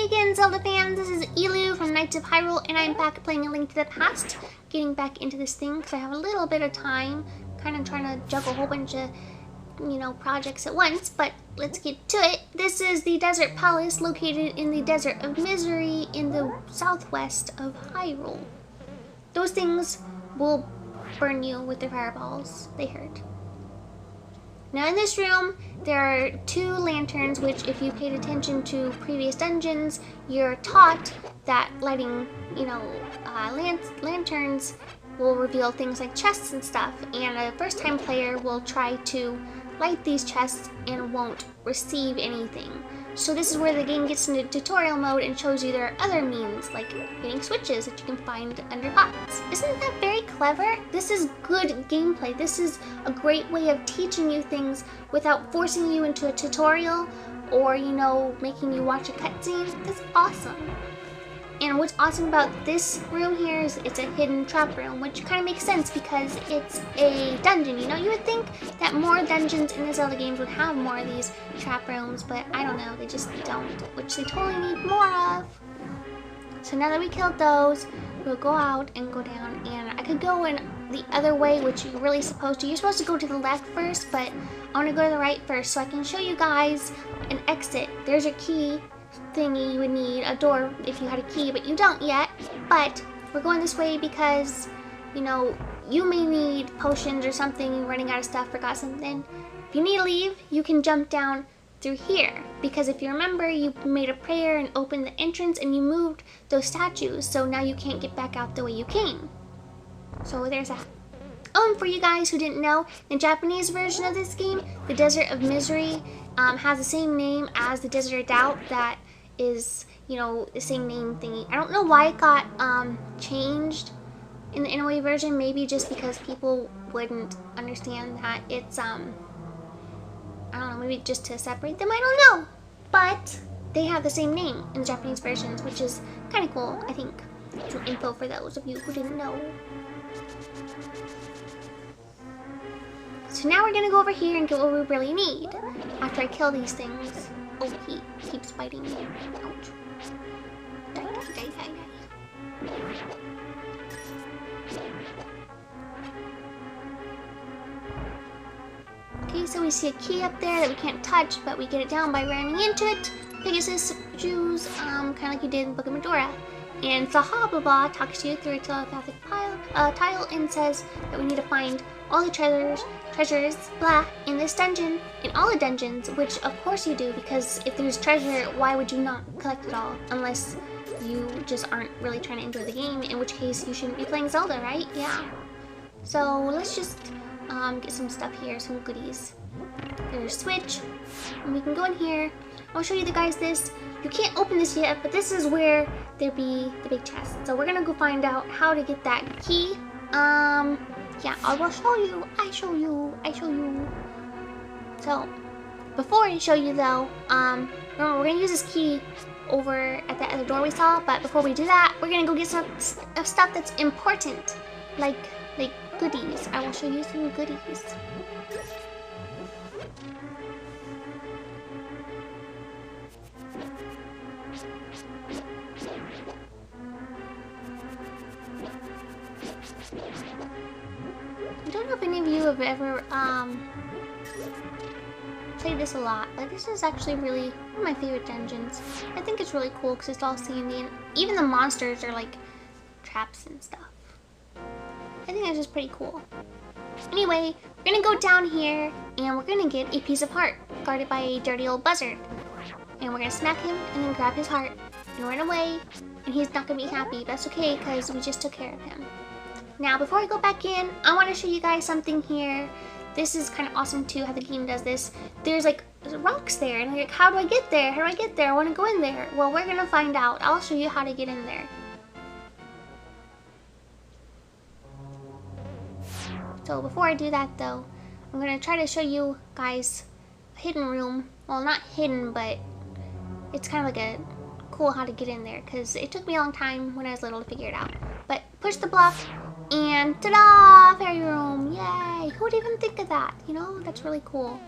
again, Zelda fans. This is Elu from Knights of Hyrule, and I'm back playing A Link to the Past. Getting back into this thing because I have a little bit of time. Kind of trying to juggle a whole bunch of, projects at once, but let's get to it. This is the Desert Palace located in the Desert of Misery in the southwest of Hyrule. Those things will burn you with their fireballs. They hurt. Now in this room, there are 2 lanterns, which if you paid attention to previous dungeons, you're taught that lighting, lanterns will reveal things like chests and stuff, and a first-time player will try to light these chests and won't receive anything. So this is where the game gets into tutorial mode and shows you there are other means, like getting switches that you can find under pots. Isn't that very clever? This is good gameplay. This is a great way of teaching you things without forcing you into a tutorial or, making you watch a cutscene. That's awesome. And what's awesome about this room here is it's a hidden trap room, which kind of makes sense because it's a dungeon. You would think that more dungeons in the Zelda games would have more of these trap rooms, but I don't know, they just don't, which they totally need more of. So now that we killed those, we'll go out and go down, and I could go in the other way, which you're really supposed to. You're supposed to go to the left first, but I want to go to the right first so I can show you guys an exit. There's your key thingy. You would need a door if you had a key, but you don't yet. But we're going this way because you may need potions or something. You're running out of stuff, forgot something. If you need to leave, you can jump down through here, because if you remember, you made a prayer and opened the entrance and you moved those statues, so now you can't get back out the way you came. So there's that. Oh, and for you guys who didn't know, the Japanese version of this game, the Desert of Misery, has the same name as the Desert of Doubt. That is, the same name thingy. I don't know why it got changed in the Inouye version. Maybe just because people wouldn't understand that it's I don't know, maybe just to separate them, I don't know. But they have the same name in the Japanese versions, which is kind of cool, I think. Some info for those of you who didn't know. So now we're gonna go over here and get what we really need after I kill these things. Oh, he keeps biting me. Ouch. Die, die, die, die, die. Okay, so we see a key up there that we can't touch, but we get it down by ramming into it. Pegasus Jews, kind of like you did in Book of Majora. And Sahababa talks to you through a telepathic tile and says that we need to find all the treasures, in this dungeon, in all the dungeons, which of course you do, because if there's treasure, why would you not collect it all? Unless you just aren't really trying to enjoy the game, in which case you shouldn't be playing Zelda, right? Yeah. So let's just get some stuff here, some goodies. There's a switch, and we can go in here. I'll show you guys this. You can't open this yet, but this is where there be the big chest. So we're gonna go find out how to get that key. Yeah, I will show you. I show you. So, before I show you though, remember we're gonna use this key over at that other door we saw, but before we do that, we're gonna go get some stuff that's important, like goodies. I will show you some goodies. I don't know if any of you have ever played this a lot, but this is actually really one of my favorite dungeons. I think it's really cool because it's all sandy, and even the monsters are like traps and stuff. I think that's just pretty cool. Anyway, we're gonna go down here and we're gonna get a piece of heart guarded by a dirty old buzzard. And we're gonna smack him and then grab his heart and run away, and he's not gonna be happy, but that's okay because we just took care of him. Now, before I go back in, I want to show you guys something here. This is kind of awesome too, how the game does this. There's rocks there, and like, how do I get there? How do I get there? I want to go in there. Well, we're gonna find out. I'll show you how to get in there. So before I do that though, I'm gonna try to show you guys a hidden room. Well, not hidden, but it's kind of like a cool how to get in there, because it took me a long time when I was little to figure it out. But push the block, and ta-da! Fairy room! Yay! Who would even think of that? That's really cool.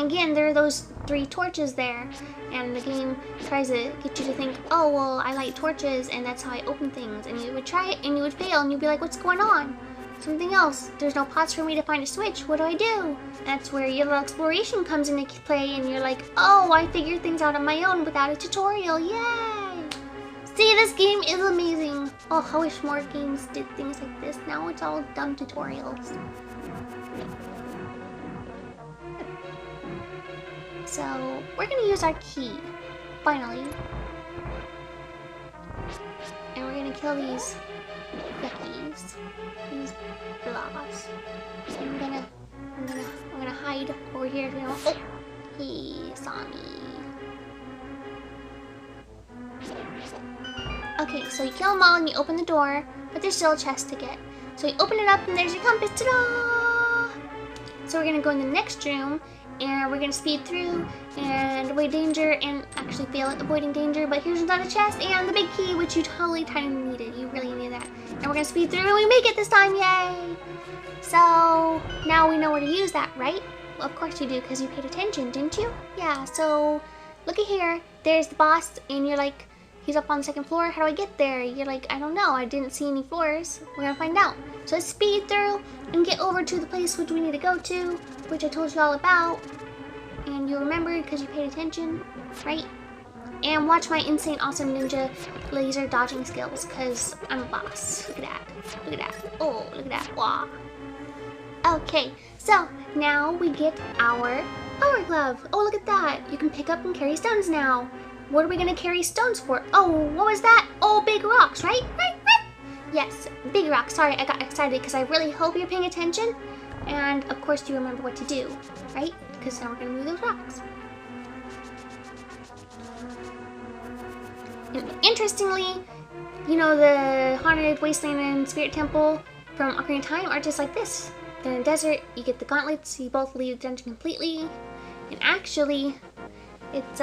again, there are those 3 torches there, and the game tries to get you to think, oh, well, I light torches, and that's how I open things, and you would try it, and you would fail, and you'd be like, what's going on? Something else. There's no pots for me to find a switch. What do I do? That's where your little exploration comes into play, and you're like, oh, I figured things out on my own without a tutorial. Yay! See, this game is amazing. Oh, I wish more games did things like this. Now it's all dumb tutorials. So, we're gonna use our key, finally. And we're gonna kill these yuckies, these blobs. And I'm gonna hide over here if you know. Oh, he saw me. Okay, so you kill them all and you open the door, but there's still a chest to get. So you open it up and there's your compass. Ta-da! So we're gonna go in the next room and we're gonna speed through and avoid danger and actually fail at avoiding danger. But here's another chest and the big key, which you totally needed. You really need that. And we're gonna speed through and we make it this time, yay! So now we know where to use that, right? Well, of course you do, because you paid attention, didn't you? Yeah, so look at here. There's the boss and you're like, he's up on the 2nd floor. How do I get there? You're like, I don't know. I didn't see any floors. We're gonna find out. So let's speed through and get over to the place which we need to go to, which I told you all about. And you'll remember because you paid attention, right? And watch my insane awesome ninja laser dodging skills, because I'm a boss. Look at that. Look at that. Oh, look at that. Wow. Okay, so now we get our power glove. Oh, look at that. You can pick up and carry stones now. What are we gonna carry stones for? Oh, what was that? Oh, big rocks, right? Right? Yes, big rocks. Sorry, I got excited because I really hope you're paying attention. And of course you remember what to do, right? Because now we're gonna move those rocks. And interestingly, you know, the Haunted Wasteland and Spirit Temple from Ocarina of Time are just like this. They're in the desert, you get the gauntlets, you both leave the dungeon completely. And actually, it's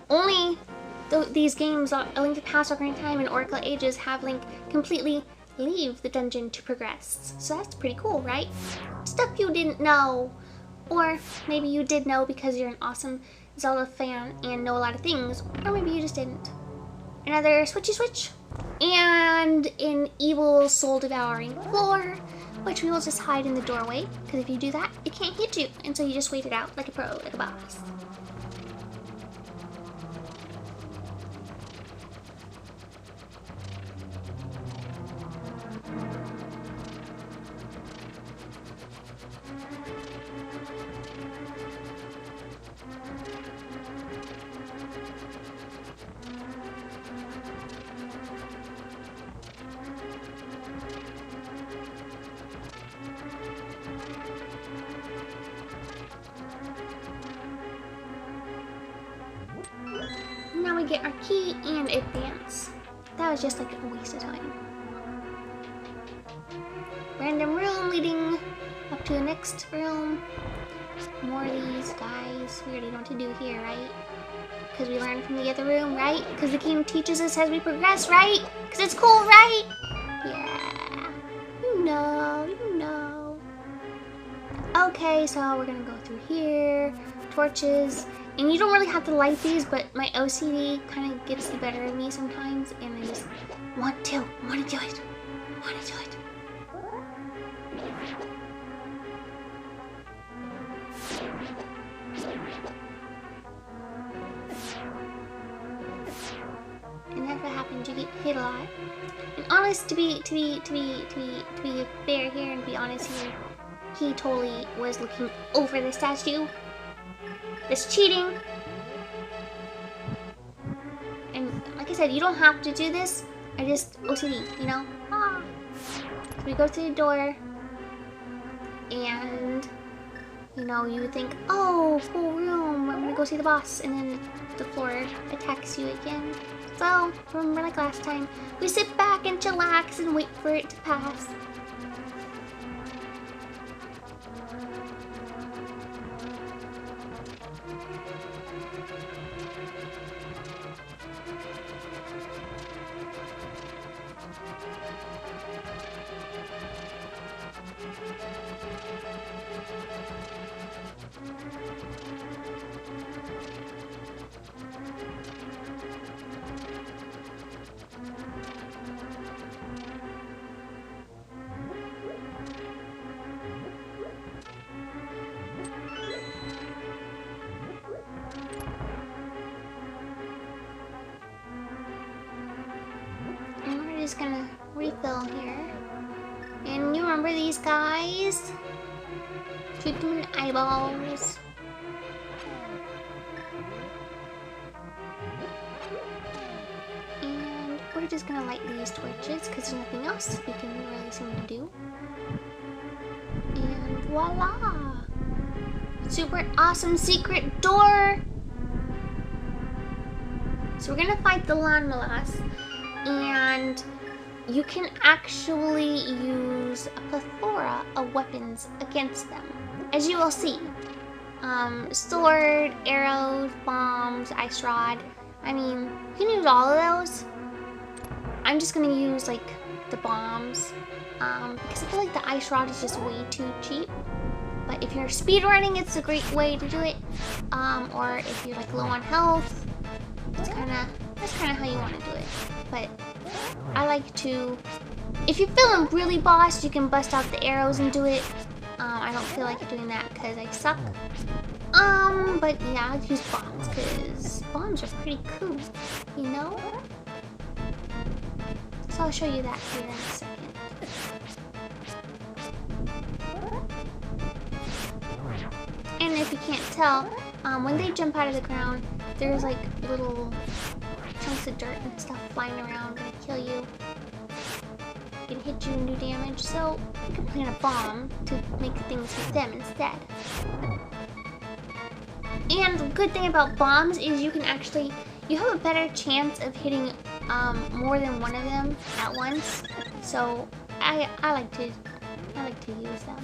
only these games, A Link to the Past, Ocarina of Time, and Oracle of Ages have Link completely leave the dungeon to progress. So that's pretty cool, right? Stuff you didn't know. Or maybe you did know because you're an awesome Zelda fan and know a lot of things. Or maybe you just didn't. Another switchy switch. And an evil soul-devouring floor, which we will just hide in the doorway. Because if you do that, it can't hit you. And so you just wait it out like a pro, like a boss. Now we get our key and advance. That was just like a waste of time. Random room leading up to the next room. More of these guys. We already know what to do here, right? Because we learned from the other room, right? Because the game teaches us as we progress, right? Because it's cool, right? Yeah. You know, you know. Okay, so we're gonna go through here. Torches. And you don't really have to light these, but my OCD kind of gets the better of me sometimes, and I just want to do it. Want to do it. And that's what happens. You get hit a lot. And honest, to be fair here and be honest here, he totally was looking over the statue. It's cheating. And like I said, you don't have to do this. I just OCD, you know? Ah. So we go through the door. And, you know, you would think, oh, cool room. I'm gonna go see the boss. And then the floor attacks you again. So, remember like last time, we sit back and chillax and wait for it to pass. gonna refill here. And you remember these guys? Shoot them in the eyeballs. And we're just gonna light these torches because there's nothing else we can really seem to do. And voila! Super awesome secret door! So we're gonna fight the Lanmalas, and you can actually use a plethora of weapons against them, as you will see. Sword, arrows, bombs, ice rod. I mean, you can use all of those. I'm just gonna use like the bombs, because I feel like the ice rod is just way too cheap. But if you're speedrunning, it's a great way to do it. Or if you're like low on health, that's kind of how you want to do it. But I like to, if you're feeling really boss, you can bust out the arrows and do it. I don't feel like doing that because I suck. But yeah, I'd use bombs because bombs are pretty cool, you know? So I'll show you that here in a second. And if you can't tell, when they jump out of the ground, there's like little chunks of dirt and stuff flying around gonna kill you. Can hit you and do damage, so you can plant a bomb to make things hit them instead. And the good thing about bombs is you have a better chance of hitting more than one of them at once. So I like to use them.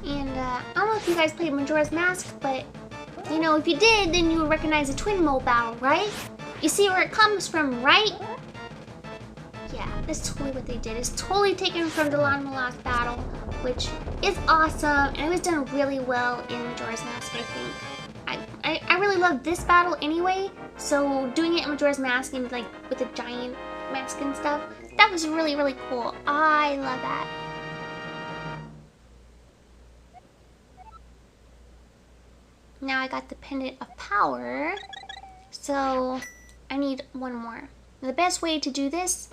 And I don't know if you guys played Majora's Mask, but you know, if you did, then you would recognize the Twin Mole battle, right? You see where it comes from, right? Yeah, that's totally what they did. It's totally taken from the Lanmalas battle, which is awesome, and it was done really well in Majora's Mask, I think. I really love this battle anyway, so doing it in Majora's Mask and like with a giant mask and stuff, that was really, really cool. I love that. Now I got the Pendant of Power, so I need one more. The best way to do this,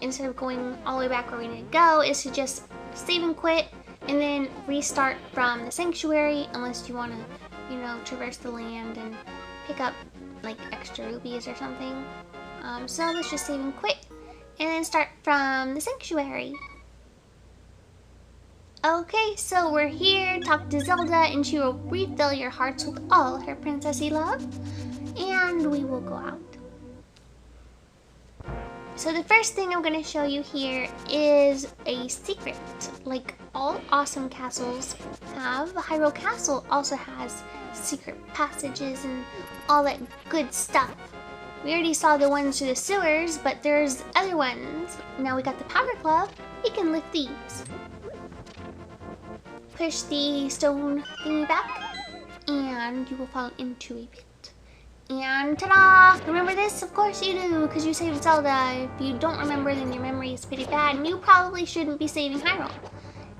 instead of going all the way back where we need to go, is to just save and quit, and then restart from the sanctuary, unless you want to, you know, traverse the land and pick up like extra rubies or something. So let's just save and quit, and then start from the sanctuary. Okay, so we're here, talk to Zelda, and she will refill your hearts with all her princessy love, and we will go out. So the first thing I'm going to show you here is a secret. Like all awesome castles have, Hyrule Castle also has secret passages and all that good stuff. We already saw the ones through the sewers, but there's other ones. Now we got the Powder Glove, we can lift these. Push the stone thingy back, and you will fall into a pit. And ta-da! Remember this? Of course you do, because you saved Zelda. If you don't remember, then your memory is pretty bad, and you probably shouldn't be saving Hyrule.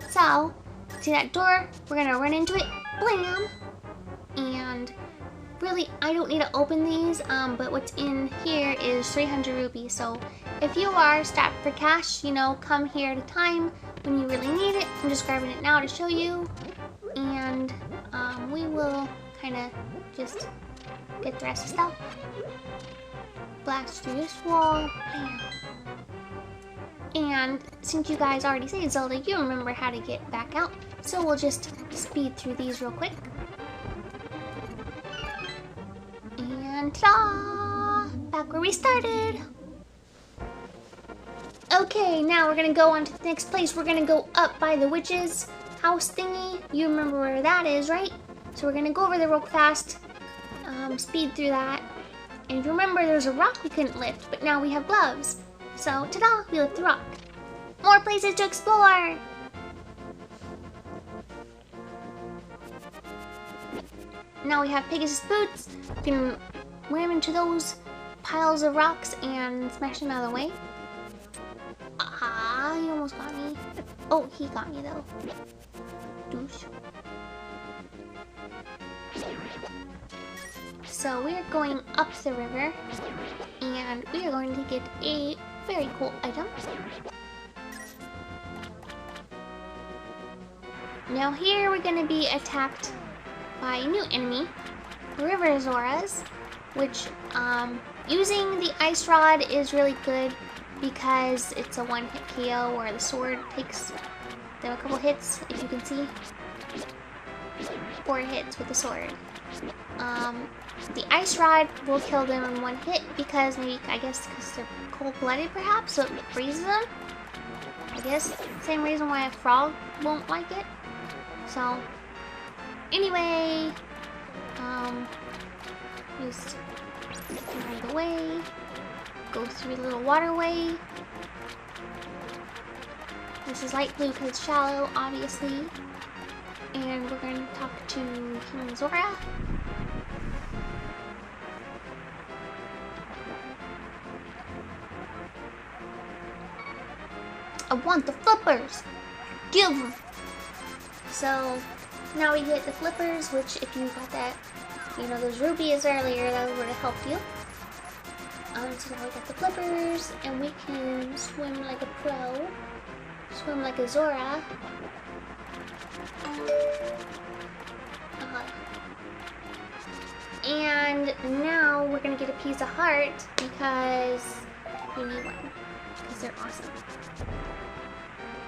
So, see that door? We're gonna run into it. Blam! And really, I don't need to open these, but what's in here is 300 rupees. So, if you are strapped for cash, you know, come here at a time when you really need it. I'm just grabbing it now to show you, and we will kind of just get the rest of the stuff. Blast through this wall, bam. And since you guys already saved Zelda, you remember how to get back out, so we'll just speed through these real quick. And ta-da! Back where we started. Okay, now we're gonna go on to the next place. We're gonna go up by the witch's house thingy. You remember where that is, right? So we're gonna go over there real fast, speed through that. And if you remember, there's a rock we couldn't lift, but now we have gloves. So, ta-da, we lift the rock. More places to explore! Now we have Pegasus boots. We can ram into those piles of rocks and smash them out of the way. Ah, he almost got me. Oh, he got me though. Douche. So we are going up the river, and we are going to get a very cool item. Now here we're going to be attacked by a new enemy, River Zoras, which using the ice rod is really good because it's a one-hit KO where the sword takes them a couple hits, if you can see. 4 hits with the sword. The ice rod will kill them in 1 hit because maybe, I guess, because they're cold-blooded perhaps, so it freezes them. I guess, same reason why a frog won't like it. So, anyway, just get out of the way, go through the little waterway. This is light blue because it's shallow, obviously. And we're going to talk to King Zora. I want the flippers! Give them! So, now we get the flippers, which if you got that, you know, those rubies earlier, that would have helped you. So now we got the flippers, and we can swim like a pro. Swim like a Zora. And now we're gonna get a piece of heart because we need one. Because they're awesome.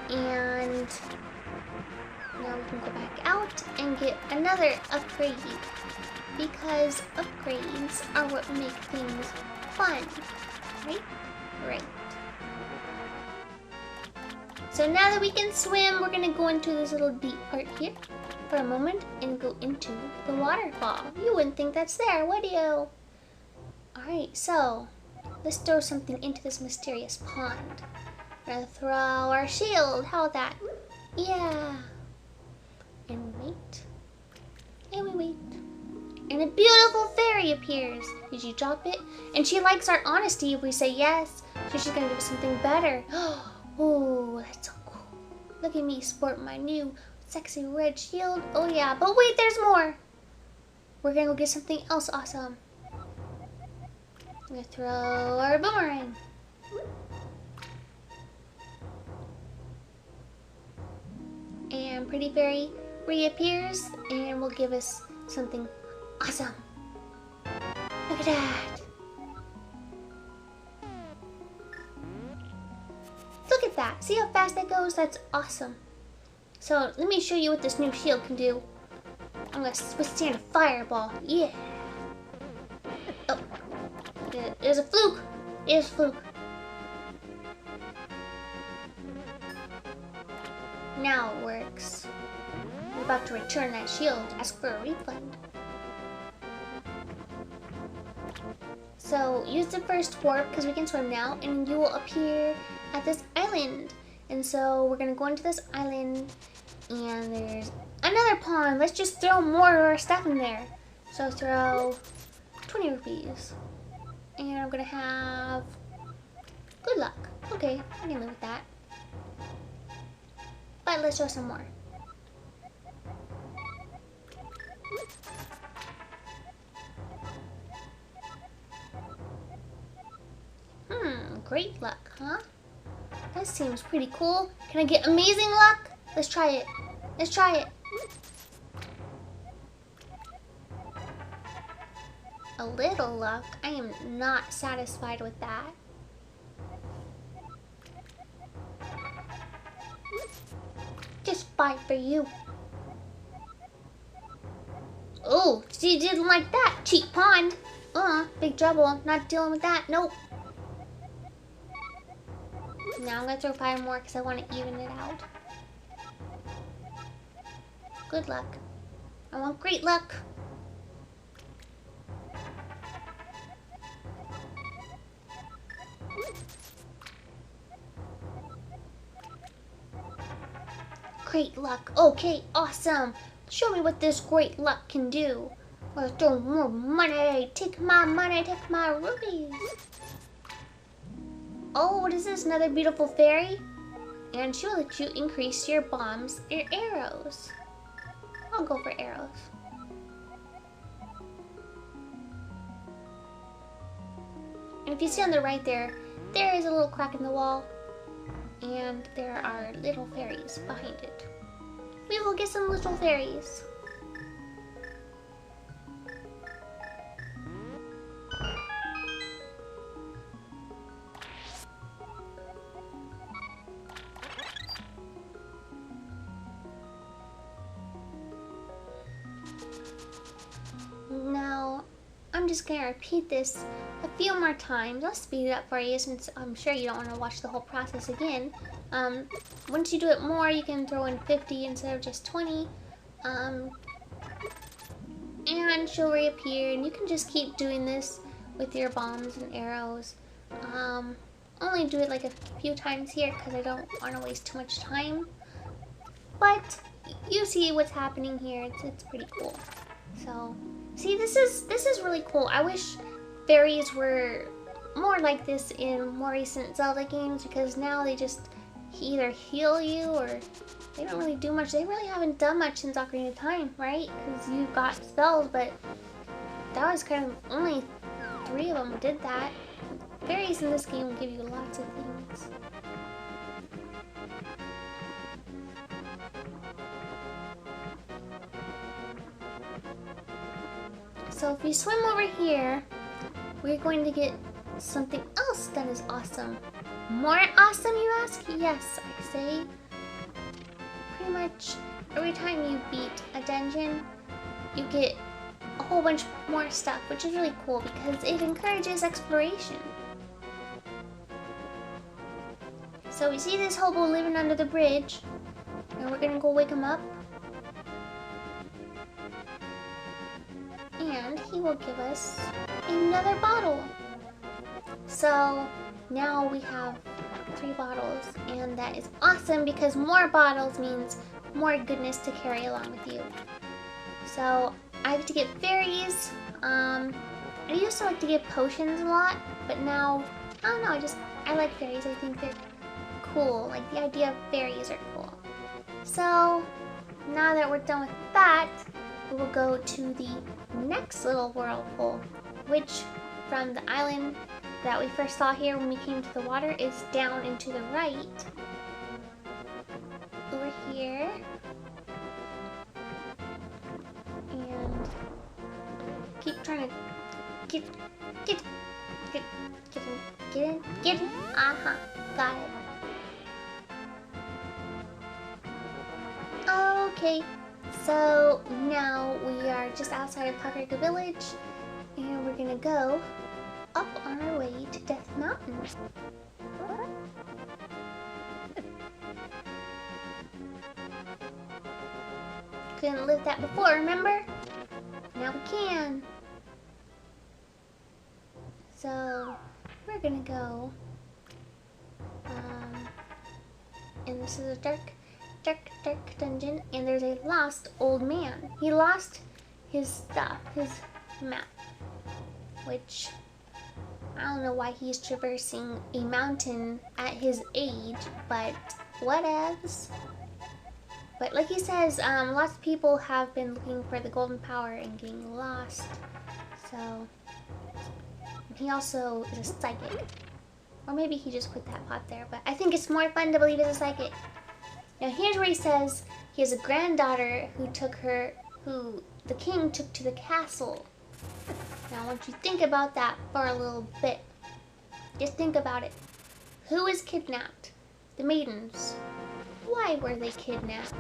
And now we can go back out and get another upgrade. Because upgrades are what make things fun. Right? Right. So now that we can swim, we're gonna go into this little deep part here for a moment and go into the waterfall. You wouldn't think that's there, would you? Alright, so let's throw something into this mysterious pond. We're gonna throw our shield. How about that? Yeah. And we wait. And we wait. And a beautiful fairy appears. Did you drop it? And she likes our honesty if we say yes. So she's gonna give us something better. Oh, that's so cool. Look at me sport my new sexy red shield. Oh yeah, but wait, there's more. We're gonna go get something else awesome. I'm gonna throw our boomerang. And Pretty Fairy reappears and will give us something awesome. Look at that. Look at that. See how fast that goes? That's awesome. So let me show you what this new shield can do. I'm going to withstand a fireball. Yeah. Oh. It was a fluke. It was a fluke. Now it works. We're about to return that shield. Ask for a refund. So use the first warp because we can swim now, and you will appear at this island. And so we're gonna go into this island, and there's another pond. Let's just throw more of our stuff in there. So throw 20 rupees, and I'm gonna have good luck. Okay, I can live with that. But let's throw some more. Great luck, huh? That seems pretty cool. Can I get amazing luck? Let's try it. Let's try it. A little luck? I am not satisfied with that. Just fight for you. Oh, she didn't like that. Cheap pond. Big trouble. Not dealing with that. Nope. Now I'm gonna throw 5 more because I want to even it out. Good luck. I want great luck. Great luck. Okay, awesome. Show me what this great luck can do. Let's throw more money. Take my money, take my rubies. Oh, what is this? Another beautiful fairy? And she'll let you increase your bombs, your arrows. I'll go for arrows. And if you see on the right there, there is a little crack in the wall. And there are little fairies behind it. We will get some little fairies. Now, I'm just gonna repeat this a few more times. I'll speed it up for you since I'm sure you don't want to watch the whole process again. Once you do it more, you can throw in 50 instead of just 20. And she'll reappear, and you can just keep doing this with your bombs and arrows. Only do it like a few times here because I don't want to waste too much time. But you see what's happening here. It's pretty cool. So, see, this is really cool. I wish fairies were more like this in more recent Zelda games because now they just either heal you or they don't really do much. They really haven't done much since Ocarina of Time, right? Because you've got spells, but that was kind of only 3 of them did that. Fairies in this game will give you lots of things. So if you swim over here, we're going to get something else that is awesome. More awesome, you ask? Yes, I say. Pretty much every time you beat a dungeon, you get a whole bunch more stuff, which is really cool because it encourages exploration. So we see this hobo living under the bridge, and we're gonna go wake him up. And he will give us another bottle. So now we have 3 bottles, and that is awesome because more bottles means more goodness to carry along with you. So I like to get fairies. I used to like to get potions a lot, but now I don't know. I like fairies. I think they're cool. Like the idea of fairies are cool. So now that we're done with that, we will go to the next little whirlpool, which from the island that we first saw here when we came to the water is down and to the right. Over here. And keep trying to get in. Uh-huh. Got it. Okay. So now we are just outside of Paprika Village, and we're gonna go up on our way to Death Mountain. Couldn't live that before, remember? Now we can. So we're gonna go, and this is a dark dungeon, and there's a lost old man. He lost his stuff, his map, which I don't know why he's traversing a mountain at his age, but whatevs. But like he says, lots of people have been looking for the golden power and getting lost. So he also is a psychic, or maybe he just put that pot there. But I think it's more fun to believe he's a psychic. Now here's where he says he has a granddaughter who the king took to the castle. Now I want you to think about that for a little bit. Just think about it. Who is kidnapped? The maidens. Why were they kidnapped?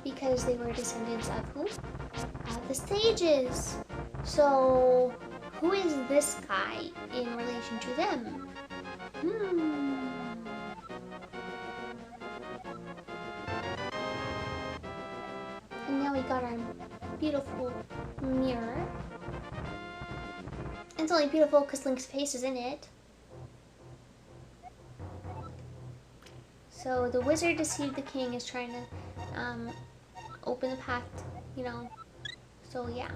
Because they were descendants of who? The sages. So who is this guy in relation to them? And got our beautiful mirror. It's only beautiful because Link's face is in it. So the wizard deceived the king is trying to open the path, you know. So yeah.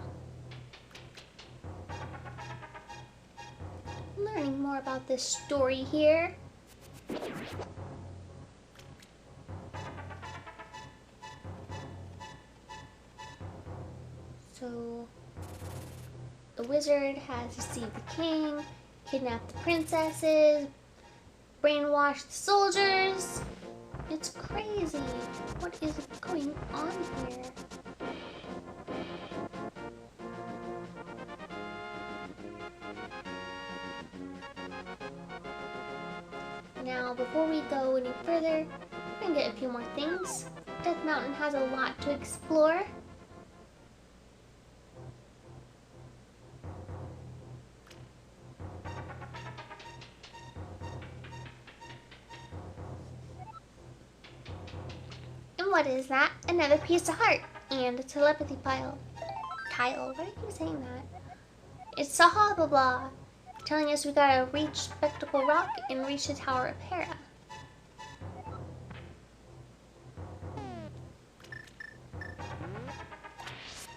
Learning more about this story here. So the wizard has deceived the king, kidnapped the princesses, brainwashed the soldiers. It's crazy. What is going on here? Now, before we go any further, we're gonna get a few more things. Death Mountain has a lot to explore. And what is that? Another piece of heart and a telepathy tile. Why do I keep saying that? It's Saha blah blah, telling us we gotta reach Spectacle Rock and reach the Tower of Hera.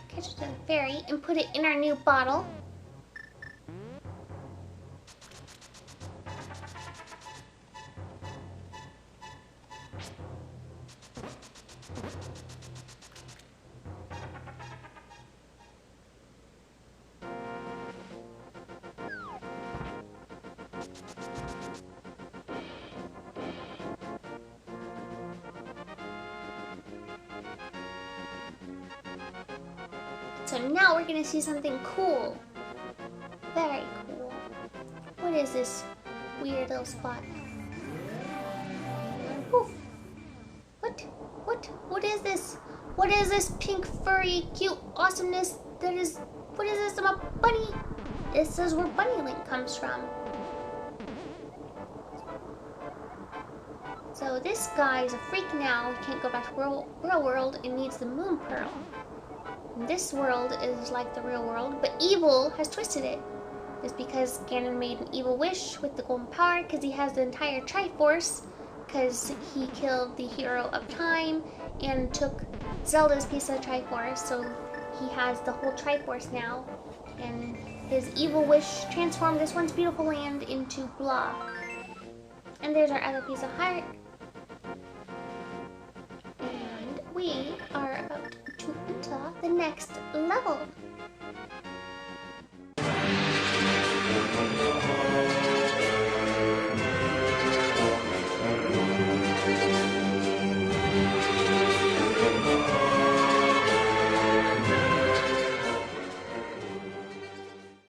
Catch it to the ferry and put it in our new bottle. So now we're gonna see something cool. Very cool. What is this weird little spot? Oof. What is this? What is this pink, furry, cute awesomeness that is... What is this? I'm a bunny. This is where Bunny Link comes from. So this guy is a freak now. He can't go back to real world and needs the moon pearl. This world is like the real world, but evil has twisted it. It's because Ganon made an evil wish with the golden power because he has the entire Triforce, because he killed the hero of time and took Zelda's piece of Triforce, so he has the whole Triforce now. And his evil wish transformed this once beautiful land into blah. And there's our other piece of heart. And we are about to enter the next level.